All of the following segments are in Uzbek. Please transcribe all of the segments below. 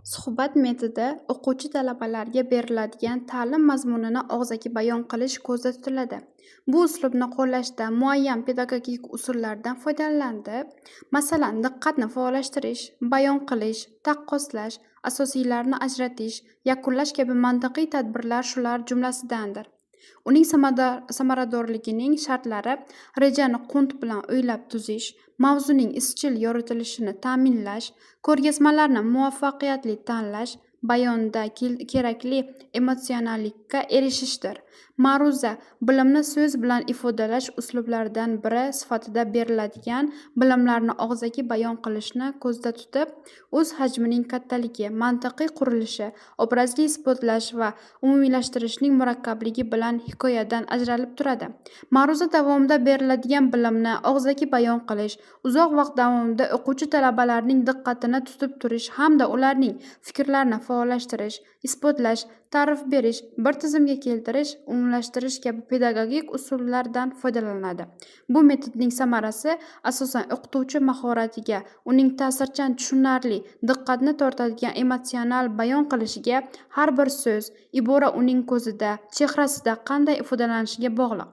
Suhbat metodi o'quvchi talabalarga beriladigan ta'lim mazmunini og'zaki bayon qilish ko'zda tutiladi. Bu uslubni qo'llashda muayyan pedagogik usullardan foydalaniladi. Masalan, diqqatni faollashtirish, bayon qilish, taqqoslash, asosiylarni ajratish, yakunlash kabi mantiqiy tadbirlar shular jumlasidandir. Uning samaradorligining shartlari rejani qunt bilan o'ylab tuzish, mavzuning izchil yoritilishini ta'minlash, ko'rgazmalarni muvaffaqiyatli tanlash, bayonda kerakli emotsionallikka erishishdir. Ma'ruza bilimni so'z bilan ifodalash uslublaridan biri sifatida beriladigan bilimlarni og'zaki bayon qilishni ko'zda tutib, o'z hajmining kattaligi, mantiqiy qurilishi, obrazli isbotlash va umumiylashtirishning murakkabligi bilan hikoyadan ajralib turadi. Ma'ruza davomida beriladigan bilimni og'zaki bayon qilish, uzoq vaqt davomida o'quvchi talabalarning diqqatini tutib turish hamda ularning fikrlarini faollashtirish, isbotlash, ta'rif berish, bir tizimga keltirish, umumlashtirish kabi pedagogik usullardan foydalaniladi. Bu metodning samarasi asosan o'qituvchi mahoratiga, uning ta'sirchan, tushunarli, diqqatni tortadigan emotsional bayon qilishiga, har bir so'z, ibora uning ko'zida, chehrasida qanday ifodalanishiga bog'liq.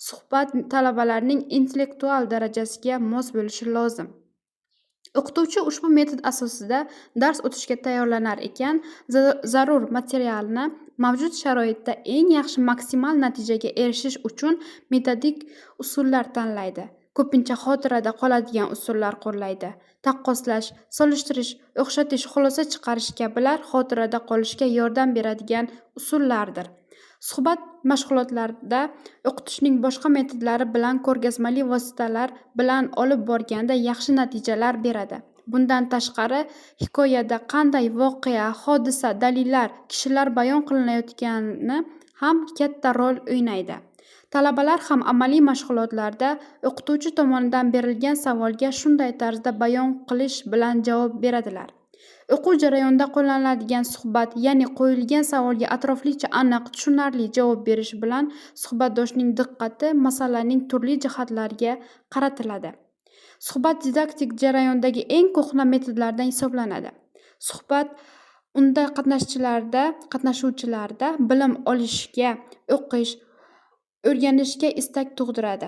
Suhbat talabalarning intellektual darajasiga mos bo'lishi lozim. O'qituvchi ushbu metod asosida dars o'tishga tayyorlanar ekan, zarur materialni mavjud sharoitda eng yaxshi maksimal natijaga erishish uchun metodik usullar tanlaydi. Ko'pincha xotirada qoladigan usullar qo'llaydi. Taqqoslash, solishtirish, o'xshatish, xulosa chiqarish kabilar xotirada qolishga yordam beradigan usullardir. Suhbat mashg'ulotlarida o'qitishning boshqa metodlari bilan ko'rgazmali vositalar bilan olib borganda yaxshi natijalar beradi. Bundan tashqari, hikoyada qanday voqea, hodisa, dalillar, kishilar bayon qilinayotgani ham katta rol o'ynaydi. Talabalar ham amaliy mashg'ulotlarda o'qituvchi tomonidan berilgan savolga shunday tarzda bayon qilish bilan javob beradilar. O'quv jarayonida qo'llaniladigan suhbat, ya'ni qo'yilgan savolga atroflicha, aniq, tushunarli javob berish bilan suhbatdoshning diqqati masalaning turli jihatlariga qaratiladi. Suhbat didaktik jarayondagi eng ko'hna metodlardan hisoblanadi. Suhbat unda qatnashuvchilarda bilim olishga, o'qish, o'rganishga istak tug'diradi.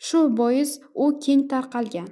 Shu bois u keng tarqalgan.